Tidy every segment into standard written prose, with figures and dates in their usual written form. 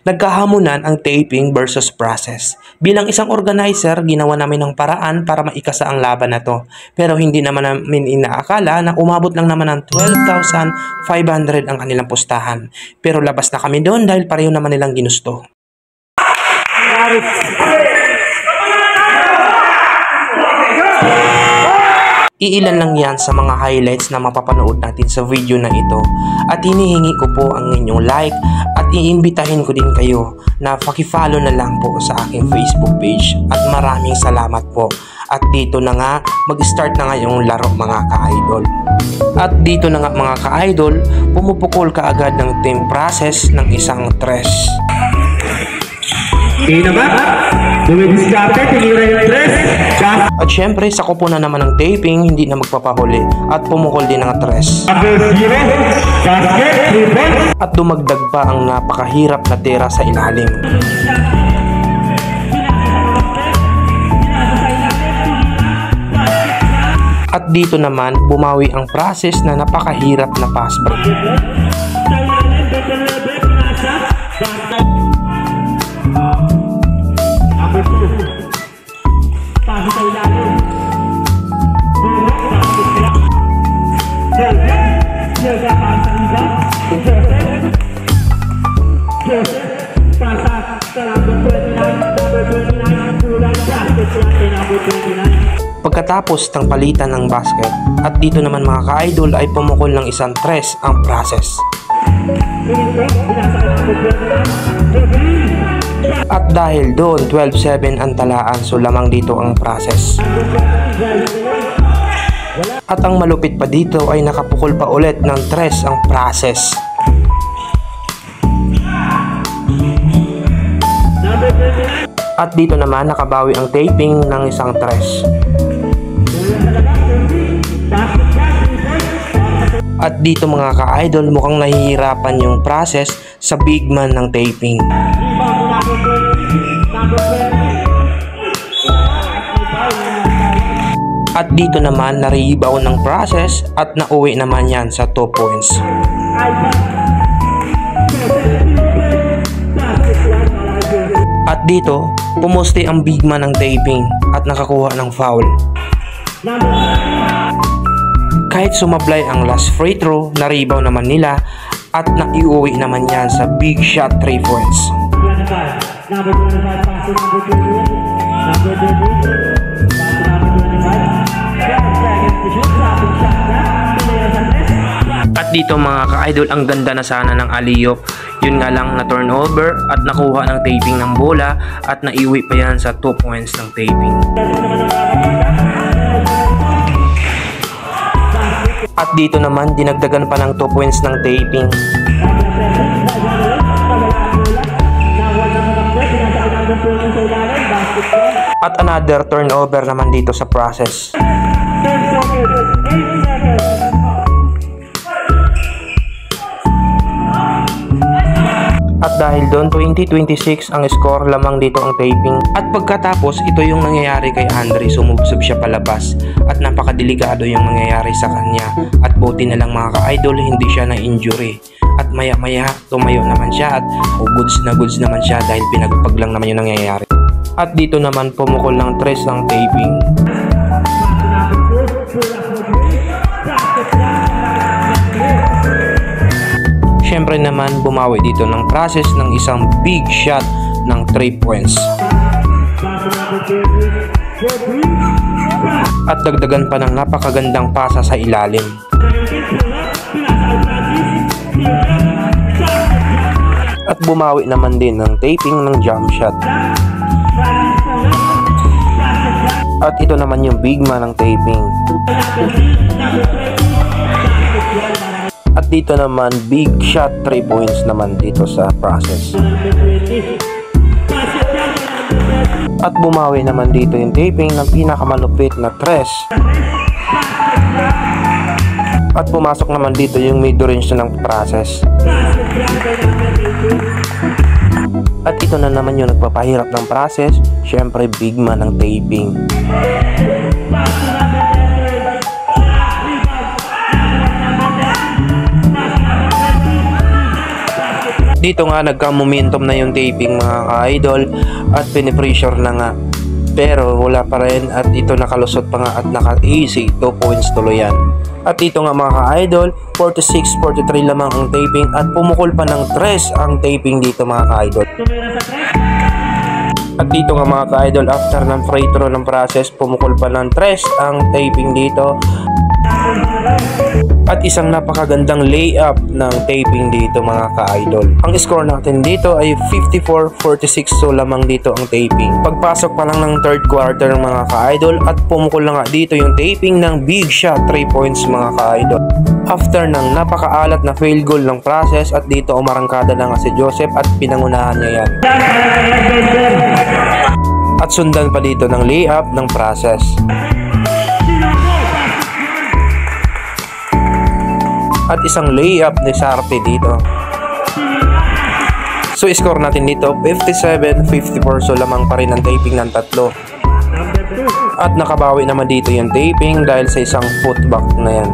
Nagkahamunan ang taping versus process. Bilang isang organizer, ginawa namin ng paraan para maikasa ang laban na to. Pero hindi naman namin inaakala na umabot lang naman ng 12,500 ang kanilang pustahan. Pero labas na kami doon dahil pareho naman nilang ginusto. Iilan lang yan sa mga highlights na mapapanood natin sa video na ito. At hinihingi ko po ang inyong like at iimbitahin ko din kayo na paki-follow na lang po sa aking Facebook page. At maraming salamat po. At dito na nga, mag-start na nga yung laro mga ka-idol. At dito na nga mga ka-idol, pumupukol ka agad ng team process ng isang tres. Okay na ba? Dumidiskarte, tinira yung tres. At syempre, sa kupo na naman ng taping, hindi na magpapahuli at pumukol din ng tres. At dumagdag pa ang napakahirap na tira sa ilalim. At dito naman, bumawi ang process na napakahirap na pass break. Pagkatapos ng palitan ng basket, at dito naman mga ka-idol ay pumukol ng isang tres ang process. At dahil doon 12-7 ang talaan, so lamang dito ang process. At ang malupit pa dito ay nakapukol pa ulit ng tres ang process. At dito naman nakabawi ang taping ng isang tres. At dito mga ka-idol, mukhang nahihirapan yung process sa big man ng taping. At dito naman na-rebound ng process at nauwi naman yan sa 2 points. At dito, pumusti ang big man ng taping at nakakuha ng foul. Kahit sumablay ang last free throw, na-rebound naman nila at naiuwi naman yan sa big shot 3 points. At dito mga ka-idol, ang ganda na sana ng alley-oop. Yun nga lang na turnover at nakuha ng taping ng bola at naiuwi pa yan sa 2 points ng taping. At dito naman, dinagdagan pa ng 2 points ng taping. At another turnover naman dito sa process. At dahil doon 20-26 ang score, lamang dito ang taping. At pagkatapos, ito yung nangyayari kay Andre. Sumubsob siya palabas at napakadelikado yung nangyayari sa kanya. At buti na lang mga ka-idol, hindi siya na injury. At maya maya tumayo naman siya at goods naman siya dahil pinagpag lang naman yung nangyayari. At dito naman pumukol ng tres ang taping. Siyempre naman bumawi dito ng process ng isang big shot ng 3 points. At dagdagan pa ng napakagandang pasa sa ilalim. At bumawi naman din ng taping ng jump shot. At ito naman yung big man ng taping. At dito naman big shot 3 points naman dito sa process. At bumawi naman dito yung taping ng pinakamalupit na tres. At pumasok naman dito yung mid-range ng process. At ito na naman yung nagpapahirap ng process, syempre big man ng taping. Dito nga nagka-momentum na yung taping mga ka-idol at pinipressure na nga. Pero wala pa rin at ito nakalusot pa nga at naka-easy 2 points tuloy yan. At dito nga mga ka-idol, 46-43 lamang ang taping at pumukol pa ng 3 ang taping dito mga ka-idol. At dito nga mga ka-idol, after ng free throw ng process, pumukol pa ng 3 ang taping dito. At isang napakagandang layup ng taping dito mga ka-idol. Ang score natin dito ay 54-46, so lamang dito ang taping. Pagpasok pa lang ng third quarter mga ka-idol at pumukol na nga dito yung taping ng big shot 3 points mga ka-idol. After ng napakaalat na field goal ng process at dito umarangkada na nga si Joseph at pinangunahan niya yan. At sundan pa dito ng layup ng process. At isang layup ni Sarte dito. So score natin dito 57-54, so lamang pa rin ang taping ng tatlo. At nakabawi naman dito yung taping dahil sa isang putback na yan.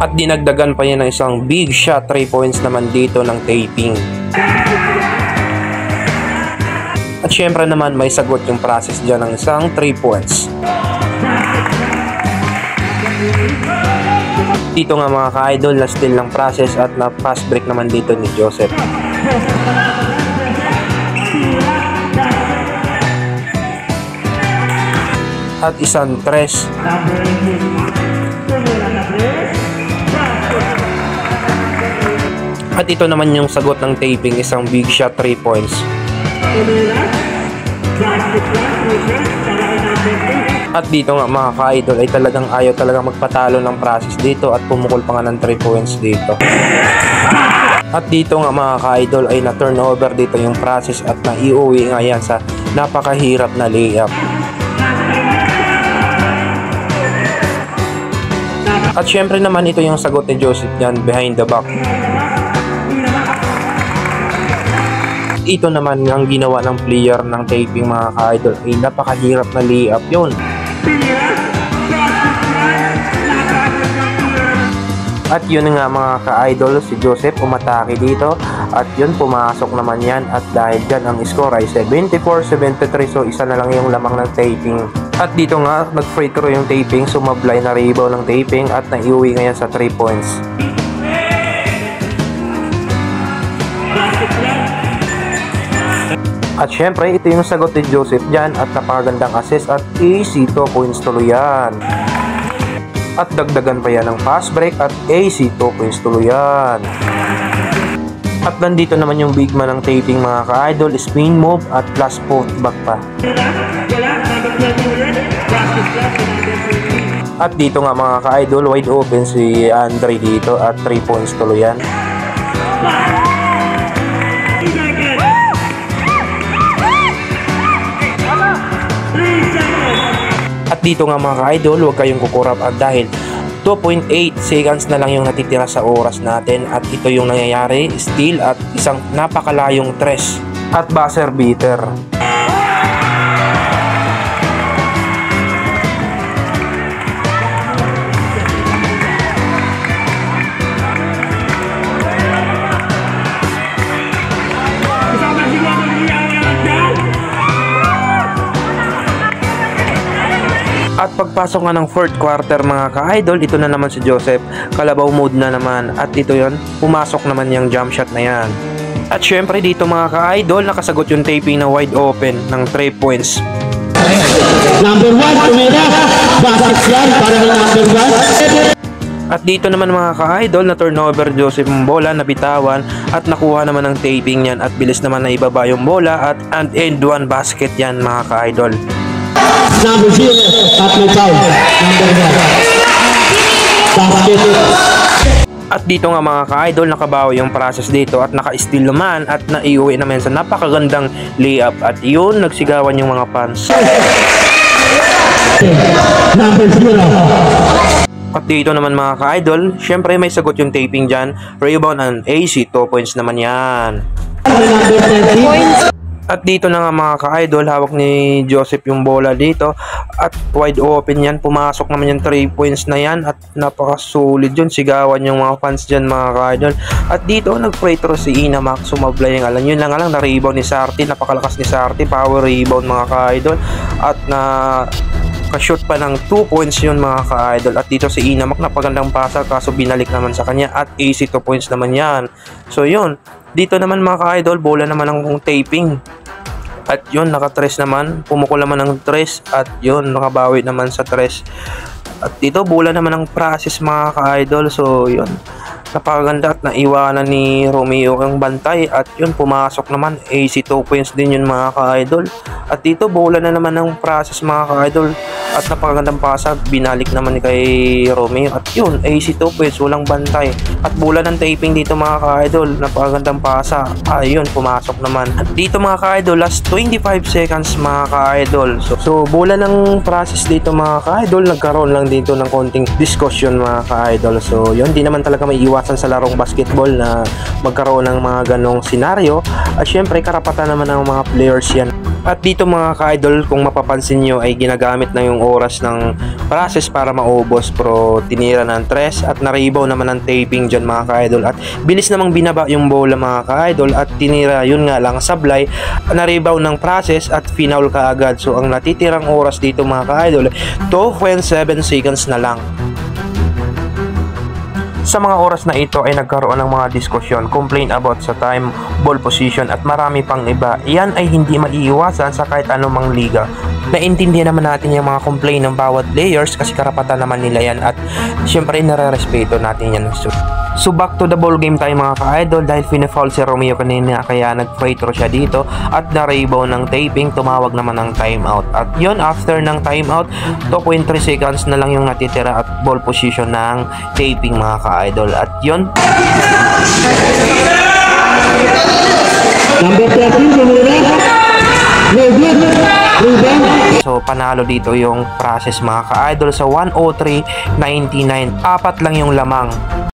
At dinagdagan pa yan ng isang big shot 3 points naman dito ng taping. At syempre naman may sagot yung process dyan ng isang 3 points. Dito nga mga ka-idol na steal ng process at na pass break naman dito ni Joseph. At isang 3. At ito naman yung sagot ng taping, isang big shot 3 points. At dito nga mga ka-idol ay talagang ayaw talagang magpatalo ng process dito at pumukol pa nga ng 3 points dito. At dito nga mga ka-idol ay na turnover dito yung process at naiuwi nga yan sa napakahirap na layup. At syempre naman ito yung sagot ni Joseph yan behind the back. Ito naman ang ginawa ng player ng taping mga ka-idol ay napakahirap na layup yun. At yun nga mga ka-idol, si Joseph umatake dito at yun pumasok naman yan at dahil dyan ang score ay 74-73, so isa na lang yung lamang ng taping. At dito nga nag free throw yung taping, sumablay na rebound ng taping at naiuwi ngayon sa 3 points. At syempre ito yung sagot ni Joseph dyan at napakagandang assist at easy 2 points tuloy yan. At dagdagan pa yan ng fast break at AC 2 points tuloy yan. At nandito naman yung big man ng taping mga ka-idol, spin move at plus putback pa. At dito nga mga ka-idol, wide open si Andre dito at 3 points tuloy yan. At dito nga mga ka-idol, huwag kayong kukurap at dahil 2.8 seconds na lang yung natitira sa oras natin at ito yung nangyayari, steal at isang napakalayong 3 at buzzer beater. At pagpasok nga ng fourth quarter mga ka-idol, ito na naman si Joseph, kalabaw mode na naman at ito yon, pumasok naman yung jump shot na yan. At syempre dito mga ka-idol, nakasagot yung taping na wide open ng 3 points. Number 1, tumira. Basket yan para ng number 1. At dito naman mga ka-idol, na turnover Joseph yung bola, nabitawan at nakuha naman ng taping yan at bilis naman na ibaba yung bola at end one basket yan mga ka-idol. Number 0, at may foul. Number 1. Basket. At dito nga mga ka-idol, nakabawi yung process dito at naka-steal naman at naiuwi naman sa napakagandang layup at yun, nagsigawan yung mga fans. Number 0. At dito naman mga ka-idol, syempre may sagot yung taping dyan, rebound and AC 2 points naman yan. Number 13. At dito na nga mga ka-idol, hawak ni Joseph yung bola dito at wide open yan. Pumasok naman yung 3 points na yan at napakasulit yun. Sigawan yung mga fans dyan mga ka-idol. At dito nag-free throw si Inamak, sumablay yung alam. Yun lang na-rebound ni Sarti, napakalakas ni Sarti, power rebound mga ka-idol. At ka-shoot pa ng 2 points yun mga ka-idol. At dito si Inamak, napagandang pasa kaso binalik naman sa kanya at AC 2 points naman yan. So yun, dito naman mga ka-idol, bola naman ang taping. At yun, naka-tres naman. Pumukul naman ng tres. At yun, nakabawi naman sa tres. At dito, bola naman ang process mga ka-idol. So yun, napakaganda at naiwanan ni Romeo ang bantay. At yun, pumasok naman. AC 2 points din yun mga ka-idol. At dito, bola na naman ang process mga ka-idol. At napakagandang pasa, binalik naman kay Romeo. At yun, AC 2 points, walang bantay. At bola ng taping dito mga ka-idol, napakagandang pasa. Ayun, pumasok naman. At dito mga ka-idol, last 25 seconds mga ka-idol. So bola ng process dito mga ka-idol, nagkaroon lang dito ng konting discussion mga ka-idol. So yun, di naman talaga may iwasan sa larong basketball na magkaroon ng mga ganong senaryo. At syempre, karapatan naman ng mga players yan. At dito mga ka-idol, kung mapapansin nyo ay ginagamit na yung oras ng process para maubos, pero tinira ng tres at na-rebound naman ng taping dyan mga ka-idol. At bilis namang binaba yung bola mga ka-idol at tinira yun nga lang sablay, na-rebound ng process at finaul ka agad. So ang natitirang oras dito mga ka-idol, 2.7 seconds na lang. Sa mga oras na ito ay nagkaroon ng mga diskusyon, complain about sa time, ball position at marami pang iba. Yan ay hindi maiiwasan sa kahit anumang liga. Naintindihan naman natin yung mga complain ng bawat players kasi karapatan naman nila yan at syempre nare-respeto natin yan. So back to the ball game tayo mga ka-idol dahil fina-foul si Romeo kanina kaya nag-free throw siya dito at na-rebound ng taping, tumawag naman ng timeout. At yun, after ng timeout, 2.3 seconds na lang yung natitira at ball position ng taping mga ka-idol. At yun, Number 13, tumira. so panalo dito yung process mga ka-idol sa 103.99. Apat lang yung lamang.